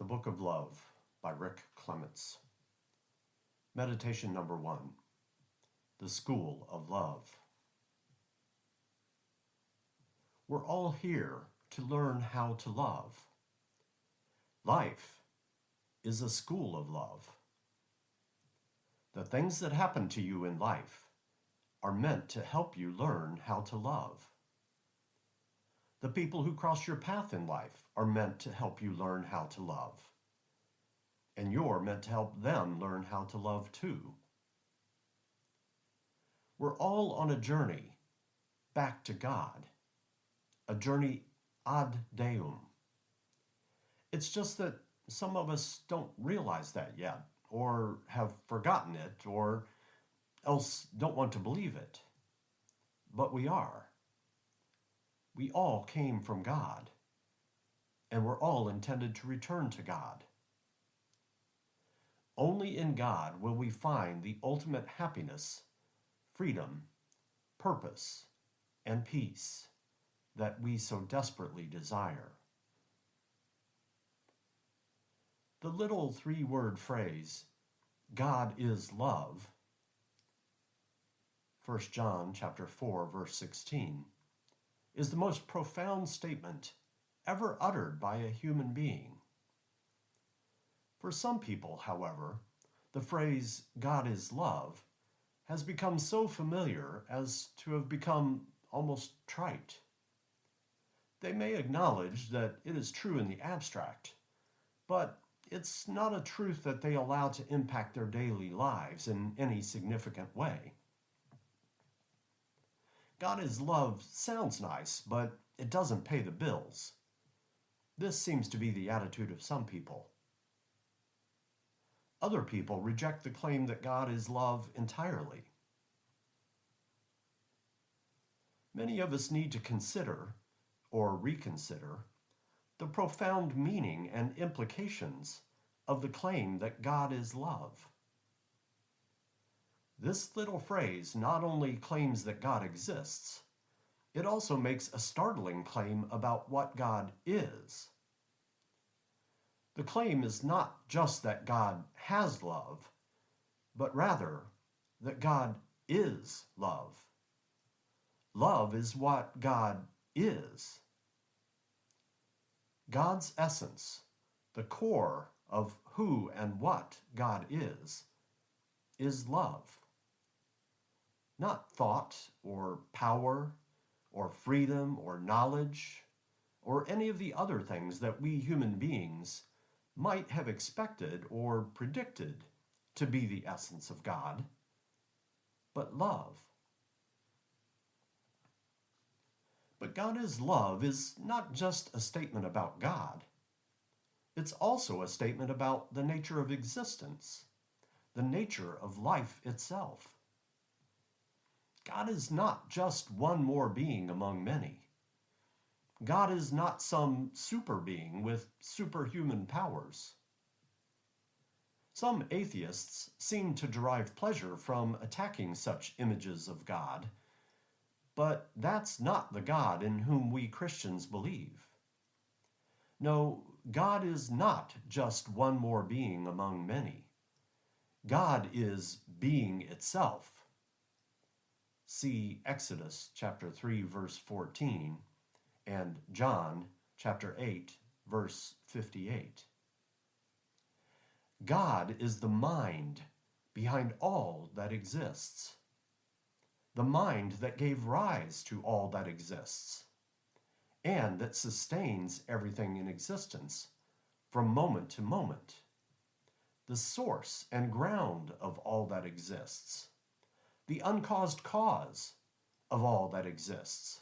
The Book of Love by Rick Clements. Meditation number 1. The School of Love. We're all here to learn how to love. Life is a school of love. The things that happen to you in life are meant to help you learn how to love. The people who cross your path in life are meant to help you learn how to love. And you're meant to help them learn how to love too. We're all on a journey back to God, a journey ad Deum. It's just that some of us don't realize that yet, or have forgotten it, or else don't want to believe it. But we are. We all came from God, and we're all intended to return to God. Only in God will we find the ultimate happiness, freedom, purpose, and peace that we so desperately desire. The little 3-word phrase, God is love, 1 John chapter 4, verse 16, is the most profound statement ever uttered by a human being. For some people, however, the phrase, God is love, has become so familiar as to have become almost trite. They may acknowledge that it is true in the abstract, but it's not a truth that they allow to impact their daily lives in any significant way. God is love sounds nice, but it doesn't pay the bills. This seems to be the attitude of some people. Other people reject the claim that God is love entirely. Many of us need to consider, or reconsider, the profound meaning and implications of the claim that God is love. This little phrase not only claims that God exists, it also makes a startling claim about what God is. The claim is not just that God has love, but rather that God is love. Love is what God is. God's essence, the core of who and what God is love. Not thought or power or freedom or knowledge or any of the other things that we human beings might have expected or predicted to be the essence of God, but love. But God is love is not just a statement about God. It's also a statement about the nature of existence, the nature of life itself. God is not just one more being among many. God is not some super being with superhuman powers. Some atheists seem to derive pleasure from attacking such images of God, but that's not the God in whom we Christians believe. No, God is not just one more being among many. God is being itself. See Exodus chapter 3, verse 14, and John chapter 8, verse 58. God is the mind behind all that exists, the mind that gave rise to all that exists, and that sustains everything in existence from moment to moment, the source and ground of all that exists, the uncaused cause of all that exists.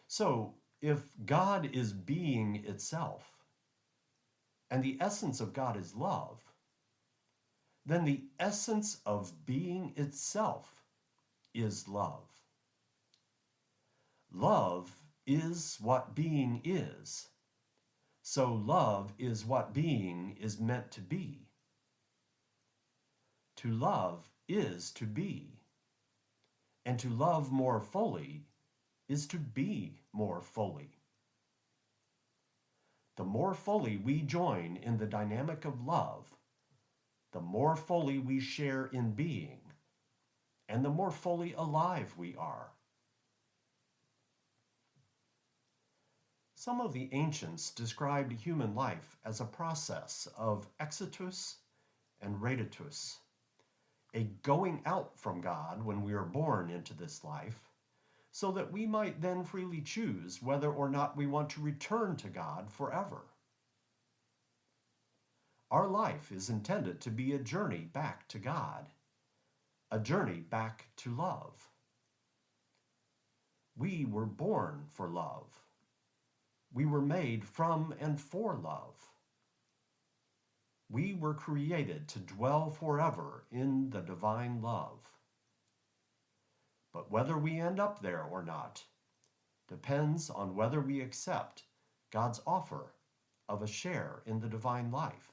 So, if God is being itself, and the essence of God is love, then the essence of being itself is love. Love is what being is, so love is what being is meant to be. To love is to be, and to love more fully is to be more fully. The more fully we join in the dynamic of love, the more fully we share in being, and the more fully alive we are. Some of the ancients described human life as a process of exitus and reditus, a going out from God when we are born into this life, so that we might then freely choose whether or not we want to return to God forever. Our life is intended to be a journey back to God, a journey back to love. We were born for love. We were made from and for love. We were created to dwell forever in the divine love. But whether we end up there or not depends on whether we accept God's offer of a share in the divine life.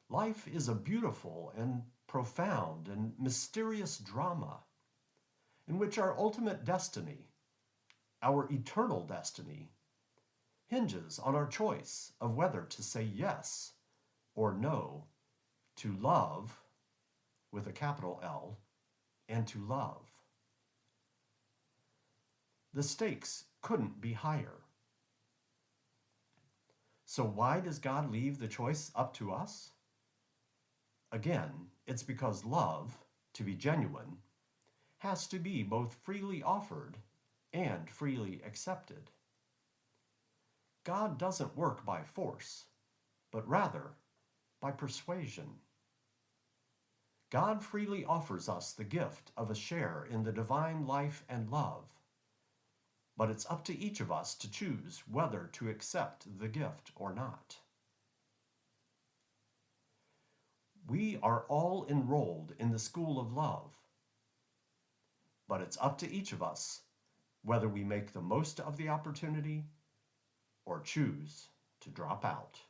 Life is a beautiful and profound and mysterious drama in which our ultimate destiny, our eternal destiny, hinges on our choice of whether to say yes or no to love, with a capital L, and to love. The stakes couldn't be higher. So why does God leave the choice up to us? Again, it's because love, to be genuine, has to be both freely offered and freely accepted. God doesn't work by force, but rather by persuasion. God freely offers us the gift of a share in the divine life and love, but it's up to each of us to choose whether to accept the gift or not. We are all enrolled in the school of love, but it's up to each of us whether we make the most of the opportunity or choose to drop out.